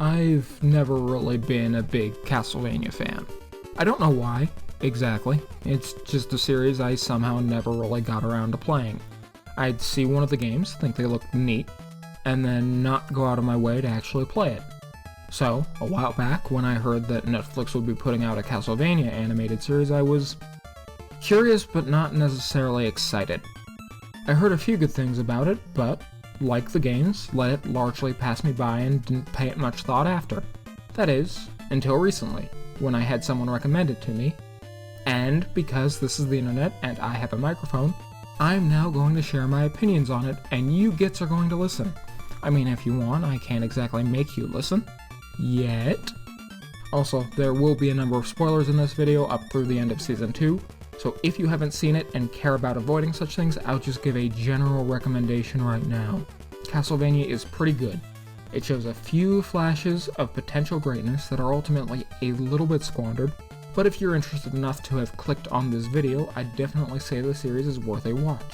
I've never really been a big Castlevania fan. I don't know why, exactly. It's just a series I somehow never really got around to playing. I'd see one of the games, think they looked neat, and then not go out of my way to actually play it. So, a while back, when I heard that Netflix would be putting out a Castlevania animated series, I was curious but not necessarily excited. I heard a few good things about it, but, like the games, let it largely pass me by and didn't pay it much thought after. That is, until recently, when I had someone recommend it to me, and because this is the internet and I have a microphone, I'm now going to share my opinions on it, and you gits are going to listen. I mean, if you want, I can't exactly make you listen. Yet. Also, there will be a number of spoilers in this video up through the end of Season 2, so if you haven't seen it and care about avoiding such things, I'll just give a general recommendation right now. Castlevania is pretty good. It shows a few flashes of potential greatness that are ultimately a little bit squandered, but if you're interested enough to have clicked on this video, I'd definitely say the series is worth a watch.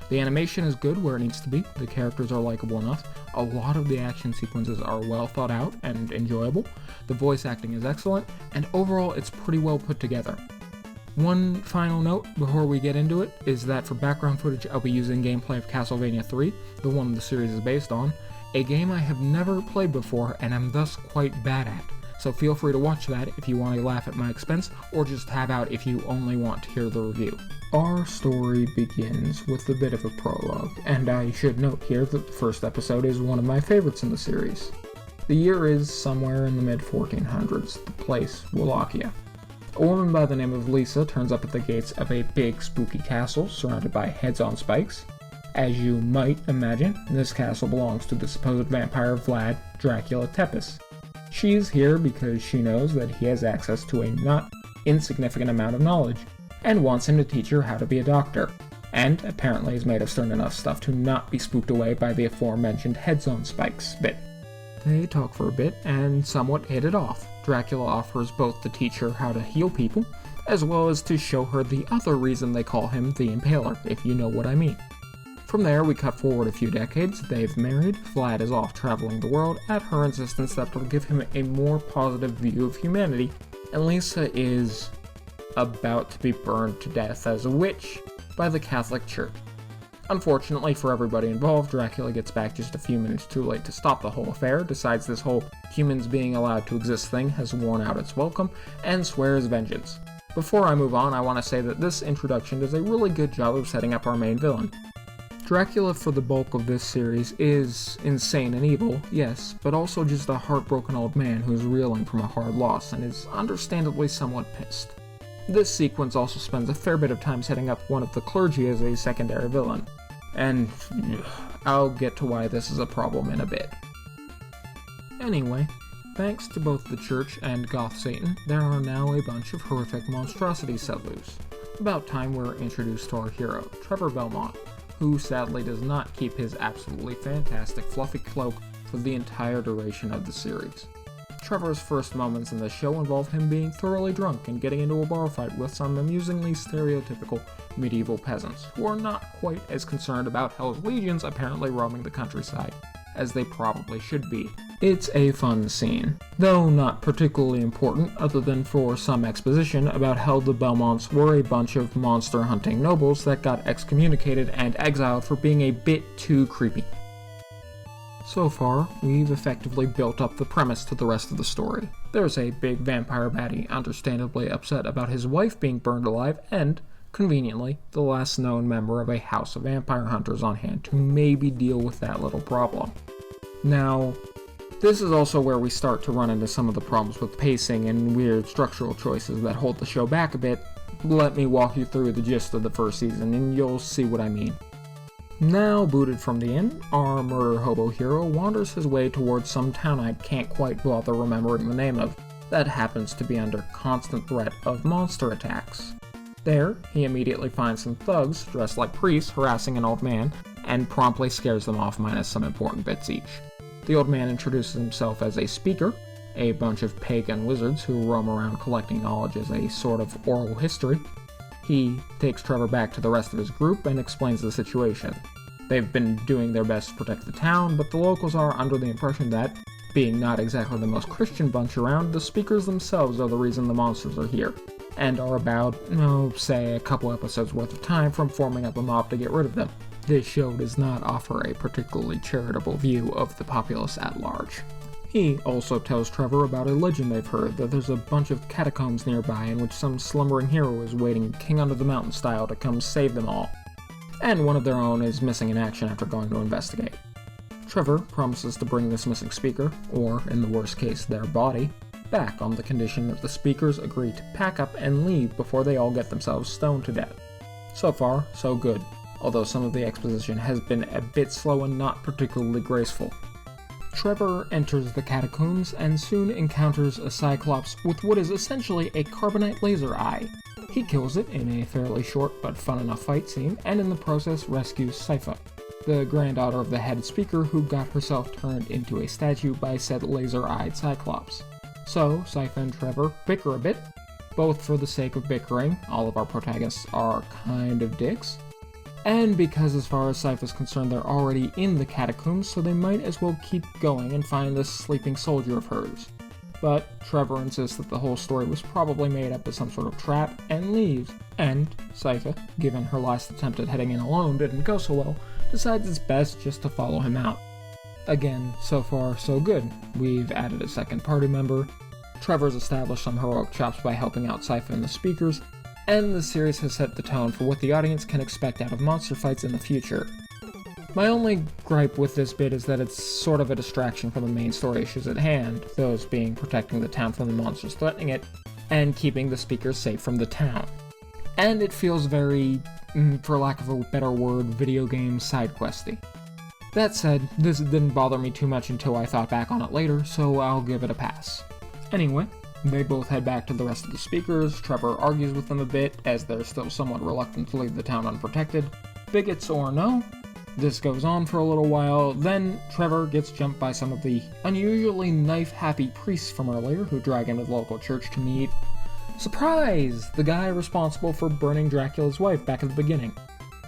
The animation is good where it needs to be, the characters are likable enough, a lot of the action sequences are well thought out and enjoyable, the voice acting is excellent, and overall it's pretty well put together. One final note before we get into it is that for background footage I'll be using gameplay of Castlevania 3, the one the series is based on, a game I have never played before and am thus quite bad at. So feel free to watch that if you want to laugh at my expense, or just tab out if you only want to hear the review. Our story begins with a bit of a prologue, and I should note here that the first episode is one of my favorites in the series. The year is somewhere in the mid-1400s, the place, Wallachia. A woman by the name of Lisa turns up at the gates of a big spooky castle surrounded by heads on spikes. As you might imagine, this castle belongs to the supposed vampire Vlad Dracula Tepes. She's here because she knows that he has access to a not insignificant amount of knowledge, and wants him to teach her how to be a doctor, and apparently is made of stern enough stuff to not be spooked away by the aforementioned heads on spikes bit. They talk for a bit, and somewhat hit it off. Dracula offers both to teach her how to heal people, as well as to show her the other reason they call him the Impaler, if you know what I mean. From there, we cut forward a few decades, they've married, Vlad is off traveling the world at her insistence that will give him a more positive view of humanity, and Lisa is about to be burned to death as a witch by the Catholic Church. Unfortunately for everybody involved, Dracula gets back just a few minutes too late to stop the whole affair, decides this whole humans being allowed to exist thing has worn out its welcome, and swears vengeance. Before I move on, I want to say that this introduction does a really good job of setting up our main villain. Dracula for the bulk of this series is insane and evil, yes, but also just a heartbroken old man who is reeling from a hard loss and is understandably somewhat pissed. This sequence also spends a fair bit of time setting up one of the clergy as a secondary villain, and I'll get to why this is a problem in a bit. Anyway, thanks to both the church and Goth Satan, there are now a bunch of horrific monstrosities set loose. About time we're introduced to our hero, Trevor Belmont, who sadly does not keep his absolutely fantastic fluffy cloak for the entire duration of the series. Trevor's first moments in the show involve him being thoroughly drunk and getting into a bar fight with some amusingly stereotypical medieval peasants, who are not quite as concerned about Hell's legions apparently roaming the countryside as they probably should be. It's a fun scene, though not particularly important other than for some exposition about how the Belmonts were a bunch of monster-hunting nobles that got excommunicated and exiled for being a bit too creepy. So far, we've effectively built up the premise to the rest of the story. There's a big vampire baddie understandably upset about his wife being burned alive, and, conveniently, the last known member of a house of vampire hunters on hand to maybe deal with that little problem. Now, this is also where we start to run into some of the problems with pacing and weird structural choices that hold the show back a bit. Let me walk you through the gist of the first season and you'll see what I mean. Now booted from the inn, our murder hobo hero wanders his way towards some town I can't quite bother remembering the name of, that happens to be under constant threat of monster attacks. There, he immediately finds some thugs dressed like priests harassing an old man, and promptly scares them off minus some important bits each. The old man introduces himself as a speaker, a bunch of pagan wizards who roam around collecting knowledge as a sort of oral history. He takes Trevor back to the rest of his group and explains the situation. They've been doing their best to protect the town, but the locals are under the impression that, Being not exactly the most Christian bunch around, the speakers themselves are the reason the monsters are here, and are about, say, a couple episodes worth of time from forming up a mob to get rid of them. This show does not offer a particularly charitable view of the populace at large. He also tells Trevor about a legend they've heard that there's a bunch of catacombs nearby in which some slumbering hero is waiting King Under the Mountain style to come save them all, and one of their own is missing in action after going to investigate. Trevor promises to bring this missing speaker, or in the worst case their body, back on the condition that the speakers agree to pack up and leave before they all get themselves stoned to death. So far, so good, although some of the exposition has been a bit slow and not particularly graceful. Trevor enters the catacombs and soon encounters a Cyclops with what is essentially a carbonite laser eye. He kills it in a fairly short but fun enough fight scene, and in the process rescues Sypha, the granddaughter of the head speaker who got herself turned into a statue by said laser-eyed Cyclops. So, Sypha and Trevor bicker a bit, both for the sake of bickering. All of our protagonists are kind of dicks, and because as far as Sypha is concerned they're already in the catacombs, so they might as well keep going and find this sleeping soldier of hers. But Trevor insists that the whole story was probably made up as some sort of trap, and leaves, and Sypha, given her last attempt at heading in alone didn't go so well, decides it's best just to follow him out. Again, so far so good. We've added a second party member, Trevor's established some heroic chops by helping out Sypha and the speakers, and the series has set the tone for what the audience can expect out of monster fights in the future. My only gripe with this bit is that it's sort of a distraction from the main story issues at hand, those being protecting the town from the monsters threatening it, and keeping the speakers safe from the town. And it feels very, for lack of a better word, video game side questy. That said, this didn't bother me too much until I thought back on it later, so I'll give it a pass. Anyway, they both head back to the rest of the speakers. Trevor argues with them a bit, as they're still somewhat reluctant to leave the town unprotected. Bigots or no, this goes on for a little while, then Trevor gets jumped by some of the unusually knife-happy priests from earlier who drag him to the local church to meet, surprise, the guy responsible for burning Dracula's wife back at the beginning.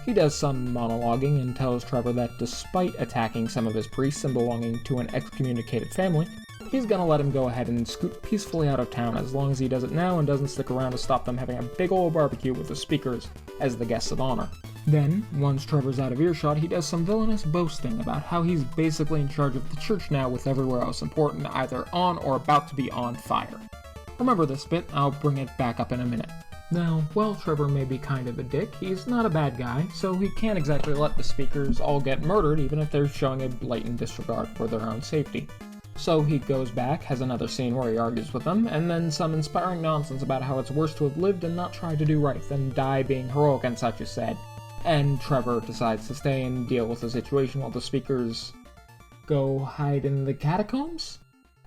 He does some monologuing and tells Trevor that despite attacking some of his priests and belonging to an excommunicated family, he's gonna let him go ahead and scoot peacefully out of town as long as he does it now and doesn't stick around to stop them having a big ol' barbecue with the speakers as the guests of honor. Then, once Trevor's out of earshot, he does some villainous boasting about how he's basically in charge of the church now with everywhere else important either on or about to be on fire. Remember this bit, I'll bring it back up in a minute. Now, while Trevor may be kind of a dick, he's not a bad guy, so he can't exactly let the speakers all get murdered even if they're showing a blatant disregard for their own safety. So he goes back, has another scene where he argues with them, and then some inspiring nonsense about how it's worse to have lived and not tried to do right than die being heroic and such is said. And Trevor decides to stay and deal with the situation while the speakers go hide in the catacombs?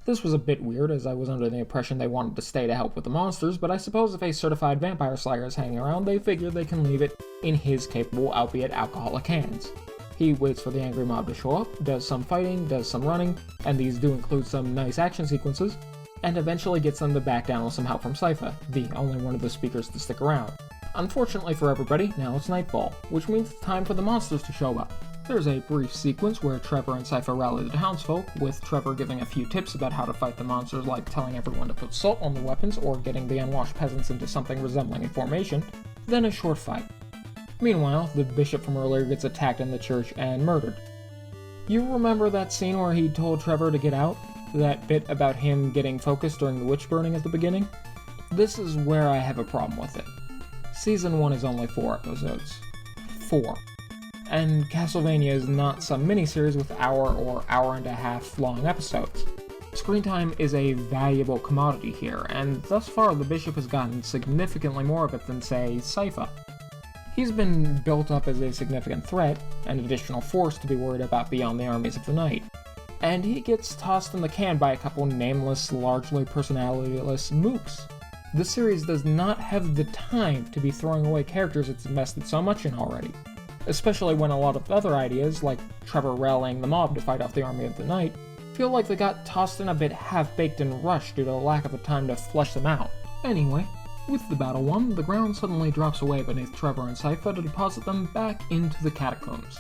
This was a bit weird, as I was under the impression they wanted to stay to help with the monsters, but I suppose if a certified vampire slayer is hanging around, they figure they can leave it in his capable, albeit alcoholic, hands. He waits for the angry mob to show up, does some fighting, does some running, and these do include some nice action sequences, and eventually gets them to back down with some help from Sypha, the only one of the speakers to stick around. Unfortunately for everybody, now it's nightfall, which means it's time for the monsters to show up. There's a brief sequence where Trevor and Sypha rally the townsfolk, with Trevor giving a few tips about how to fight the monsters, like telling everyone to put salt on their weapons or getting the unwashed peasants into something resembling a formation, then a short fight. Meanwhile, the bishop from earlier gets attacked in the church and murdered. You remember that scene where he told Trevor to get out? That bit about him getting focused during the witch burning at the beginning? This is where I have a problem with it. Season 1 is only 4 episodes. 4. And Castlevania is not some miniseries with hour or hour and a half long episodes. Screen time is a valuable commodity here, and thus far the bishop has gotten significantly more of it than, say, Sypha. He's been built up as a significant threat, an additional force to be worried about beyond the armies of the night. And he gets tossed in the can by a couple nameless, largely personalityless mooks. The series does not have the time to be throwing away characters it's invested so much in already, especially when a lot of other ideas, like Trevor rallying the mob to fight off the army of the night, feel like they got tossed in a bit half-baked and rushed due to the lack of a time to flesh them out. Anyway, with the battle won, the ground suddenly drops away beneath Trevor and Sypha to deposit them back into the catacombs.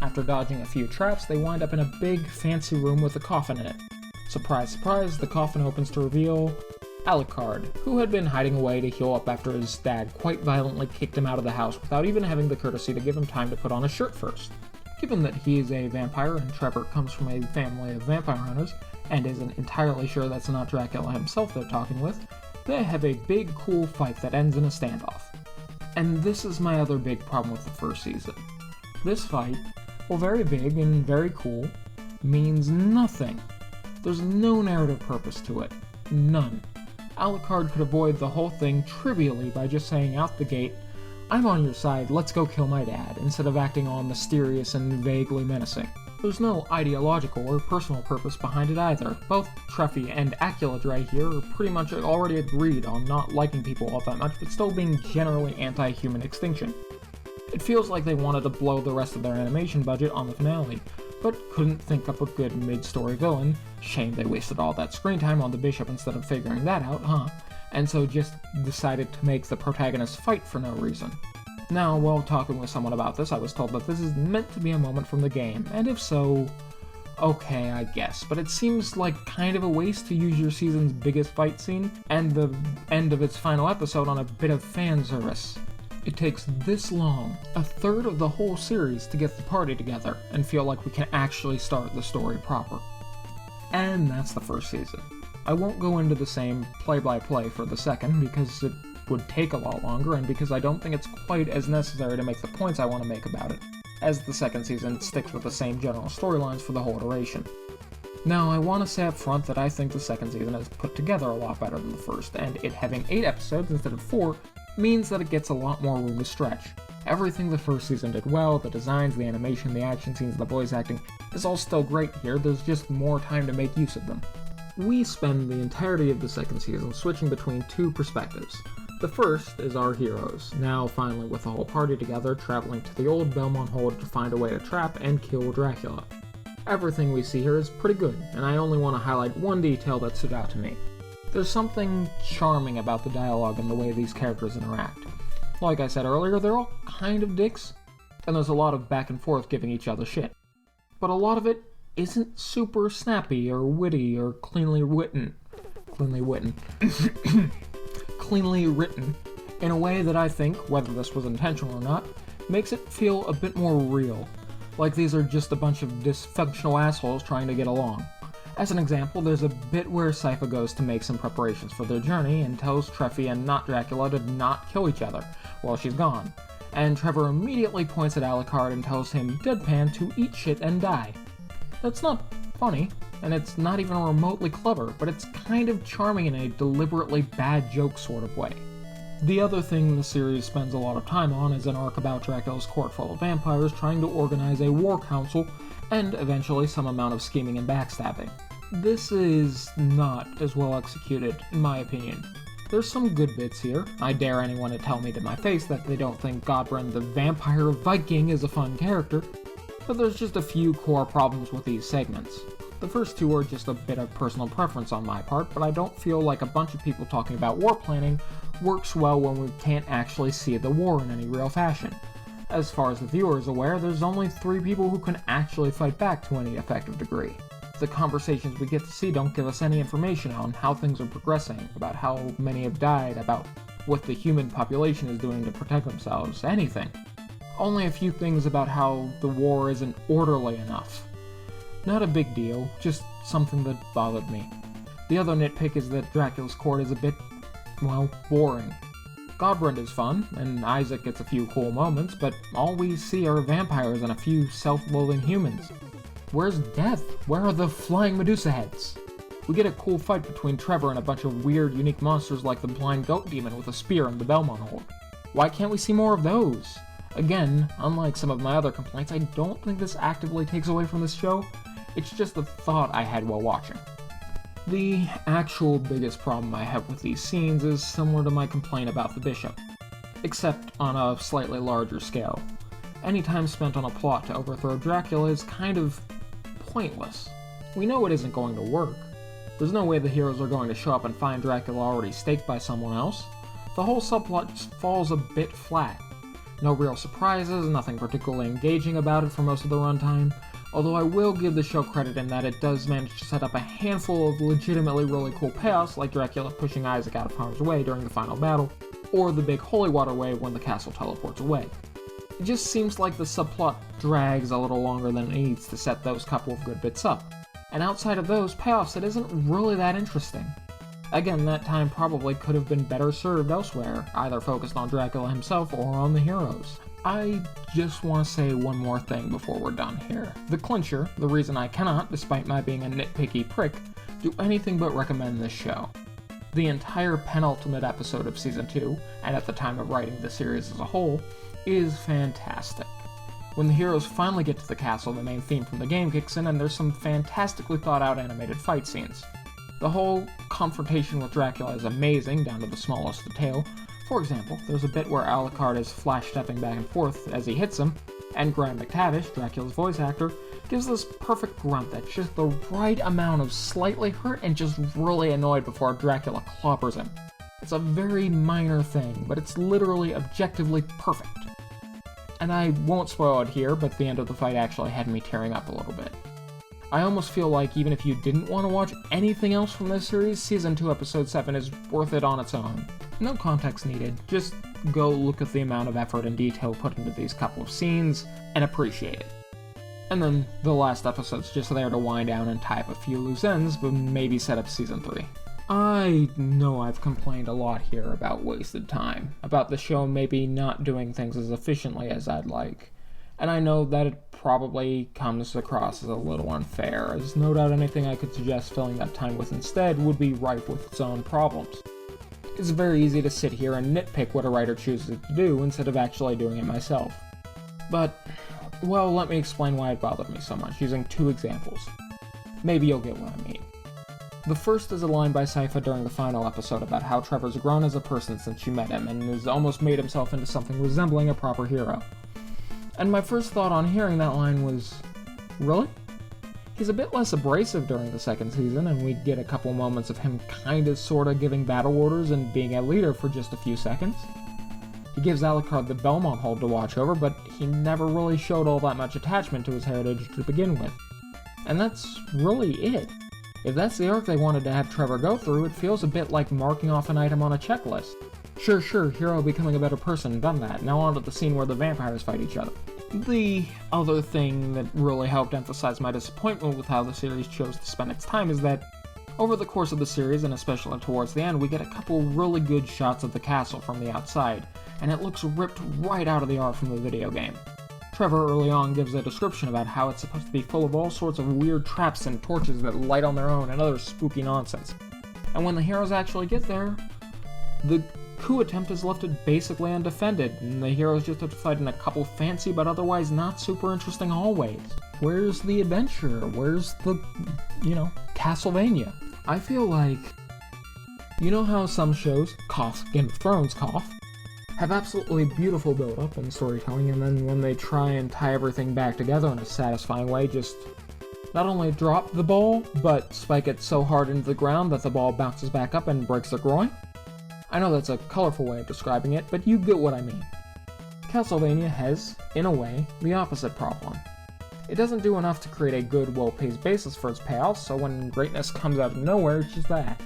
After dodging a few traps, they wind up in a big, fancy room with a coffin in it. Surprise, surprise, the coffin opens to reveal Alucard, who had been hiding away to heal up after his dad quite violently kicked him out of the house without even having the courtesy to give him time to put on a shirt first. Given that he is a vampire and Trevor comes from a family of vampire hunters, and isn't entirely sure that's not Dracula himself they're talking with, they have a big, cool fight that ends in a standoff. And this is my other big problem with the first season. This fight, while very big and very cool, means nothing. There's no narrative purpose to it. None. Alucard could avoid the whole thing trivially by just saying out the gate, "I'm on your side, let's go kill my dad," instead of acting all mysterious and vaguely menacing. There's no ideological or personal purpose behind it either. Both Treffy and Aculid right here are pretty much already agreed on not liking people all that much, but still being generally anti-human extinction. It feels like they wanted to blow the rest of their animation budget on the finale, but couldn't think up a good mid-story villain. Shame they wasted all that screen time on the Bishop instead of figuring that out, huh? And so just decided to make the protagonist fight for no reason. Now, while talking with someone about this, I was told that this is meant to be a moment from the game, and if so, okay, I guess, but it seems like kind of a waste to use your season's biggest fight scene and the end of its final episode on a bit of fan service. It takes this long, a third of the whole series, to get the party together and feel like we can actually start the story proper. And that's the first season. I won't go into the same play-by-play for the second because it would take a lot longer and because I don't think it's quite as necessary to make the points I want to make about it, as the second season sticks with the same general storylines for the whole duration. Now, I want to say up front that I think the second season is put together a lot better than the first, and it having 8 episodes instead of 4 means that it gets a lot more room to stretch. Everything the first season did well, the designs, the animation, the action scenes, the voice acting, is all still great here, there's just more time to make use of them. We spend the entirety of the second season switching between 2 perspectives. The first is our heroes, now finally with the whole party together, traveling to the old Belmont Hold to find a way to trap and kill Dracula. Everything we see here is pretty good, and I only want to highlight one detail that stood out to me. There's something charming about the dialogue and the way these characters interact. Like I said earlier, they're all kind of dicks, and there's a lot of back and forth giving each other shit. But a lot of it isn't super snappy or witty or cleanly written in a way that I think, whether this was intentional or not, makes it feel a bit more real. Like these are just a bunch of dysfunctional assholes trying to get along. As an example, there's a bit where Sypha goes to make some preparations for their journey and tells Treffy and not Dracula to not kill each other while she's gone. And Trevor immediately points at Alucard and tells him deadpan to eat shit and die. That's not funny, and it's not even remotely clever, but it's kind of charming in a deliberately bad joke sort of way. The other thing the series spends a lot of time on is an arc about Dracula's court full of vampires trying to organize a war council, and eventually some amount of scheming and backstabbing. This is not as well executed, in my opinion. There's some good bits here. I dare anyone to tell me to my face that they don't think Godbrand the Vampire Viking is a fun character, but there's just a few core problems with these segments. The first 2 are just a bit of personal preference on my part, but I don't feel like a bunch of people talking about war planning works well when we can't actually see the war in any real fashion. As far as the viewer is aware, there's only 3 people who can actually fight back to any effective degree. The conversations we get to see don't give us any information on how things are progressing, about how many have died, about what the human population is doing to protect themselves, anything. Only a few things about how the war isn't orderly enough. Not a big deal, just something that bothered me. The other nitpick is that Dracula's court is a bit, well, boring. Godbrand is fun, and Isaac gets a few cool moments, but all we see are vampires and a few self-loathing humans. Where's Death? Where are the flying Medusa heads? We get a cool fight between Trevor and a bunch of weird, unique monsters like the blind goat demon with a spear in the Belmont Hold. Why can't we see more of those? Again, unlike some of my other complaints, I don't think this actively takes away from this show. It's just a thought I had while watching. The actual biggest problem I have with these scenes is similar to my complaint about the Bishop, except on a slightly larger scale. Any time spent on a plot to overthrow Dracula is kind of pointless. We know it isn't going to work. There's no way the heroes are going to show up and find Dracula already staked by someone else. The whole subplot just falls a bit flat. No real surprises, nothing particularly engaging about it for most of the runtime. Although I will give the show credit in that it does manage to set up a handful of legitimately really cool payoffs, like Dracula pushing Isaac out of harm's way during the final battle, or the big holy water wave when the castle teleports away. It just seems like the subplot drags a little longer than it needs to set those couple of good bits up, and outside of those payoffs it isn't really that interesting. Again, that time probably could have been better served elsewhere, either focused on Dracula himself or on the heroes. I just want to say one more thing before we're done here. The clincher, the reason I cannot, despite my being a nitpicky prick, do anything but recommend this show. The entire penultimate episode of Season 2, and at the time of writing the series as a whole, is fantastic. When the heroes finally get to the castle, the main theme from the game kicks in and there's some fantastically thought out animated fight scenes. The whole confrontation with Dracula is amazing, down to the smallest detail. For example, there's a bit where Alucard is flash-stepping back and forth as he hits him, and Graham McTavish, Dracula's voice actor, gives this perfect grunt that's just the right amount of slightly hurt and just really annoyed before Dracula clobbers him. It's a very minor thing, but it's literally objectively perfect. And I won't spoil it here, but the end of the fight actually had me tearing up a little bit. I almost feel like even if you didn't want to watch anything else from this series, Season 2 Episode 7 is worth it on its own. No context needed, just go look at the amount of effort and detail put into these couple of scenes, and appreciate it. And then the last episode's just there to wind down and tie up a few loose ends, but maybe set up Season 3. I know I've complained a lot here about wasted time, about the show maybe not doing things as efficiently as I'd like, and I know that it probably comes across as a little unfair, as no doubt anything I could suggest filling that time with instead would be ripe with its own problems. It's very easy to sit here and nitpick what a writer chooses to do instead of actually doing it myself. But, well, let me explain why it bothered me so much, using two examples. Maybe you'll get what I mean. The first is a line by Sypha during the final episode about how Trevor's grown as a person since she met him and has almost made himself into something resembling a proper hero. And my first thought on hearing that line was, really? He's a bit less abrasive during the second season, and we get a couple moments of him kinda sorta giving battle orders and being a leader for just a few seconds. He gives Alucard the Belmont hold to watch over, but he never really showed all that much attachment to his heritage to begin with. And that's really it. If that's the arc they wanted to have Trevor go through, it feels a bit like marking off an item on a checklist. Sure, hero becoming a better person, done that, now on to the scene where the vampires fight each other. The other thing that really helped emphasize my disappointment with how the series chose to spend its time is that, over the course of the series, and especially towards the end, we get a couple really good shots of the castle from the outside, and it looks ripped right out of the art from the video game. Trevor early on gives a description about how it's supposed to be full of all sorts of weird traps and torches that light on their own and other spooky nonsense. And when the heroes actually get there, the coup attempt is left basically undefended, and the heroes just have to fight in a couple fancy but otherwise not super interesting hallways. Where's the adventure? Where's the, Castlevania? I feel like, you know how some shows, cough, Game of Thrones cough, have absolutely beautiful build-up and storytelling, and then when they try and tie everything back together in a satisfying way, just not only drop the ball, but spike it so hard into the ground that the ball bounces back up and breaks their groin? I know that's a colorful way of describing it, but you get what I mean. Castlevania has, in a way, the opposite problem. It doesn't do enough to create a good, well-paced basis for its payoffs, so when greatness comes out of nowhere, it's just that.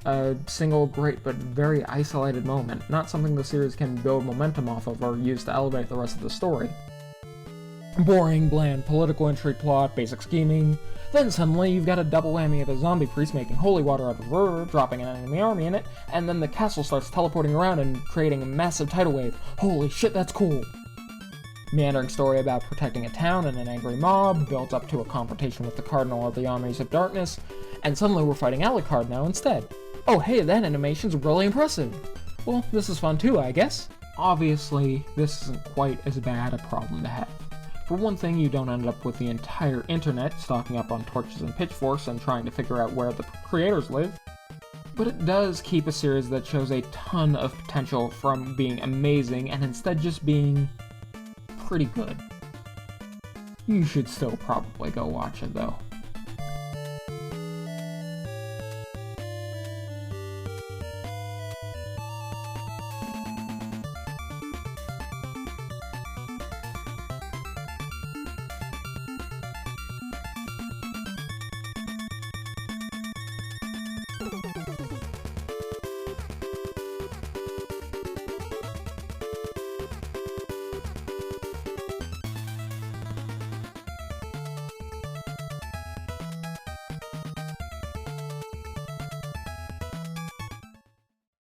A single great but very isolated moment, not something the series can build momentum off of or use to elevate the rest of the story. Boring, bland, political intrigue plot, basic scheming, then suddenly you've got a double whammy of a zombie priest making holy water out of a river, dropping an enemy army in it, and then the castle starts teleporting around and creating a massive tidal wave. Holy shit, that's cool! Meandering story about protecting a town and an angry mob, builds up to a confrontation with the Cardinal of the Armies of Darkness, and suddenly we're fighting Alucard now instead. Oh hey, that animation's really impressive! Well, this is fun too, I guess. Obviously, this isn't quite as bad a problem to have. For one thing, you don't end up with the entire internet stocking up on torches and pitchforks and trying to figure out where the creators live. But it does keep a series that shows a ton of potential from being amazing and instead just being pretty good. You should still probably go watch it though.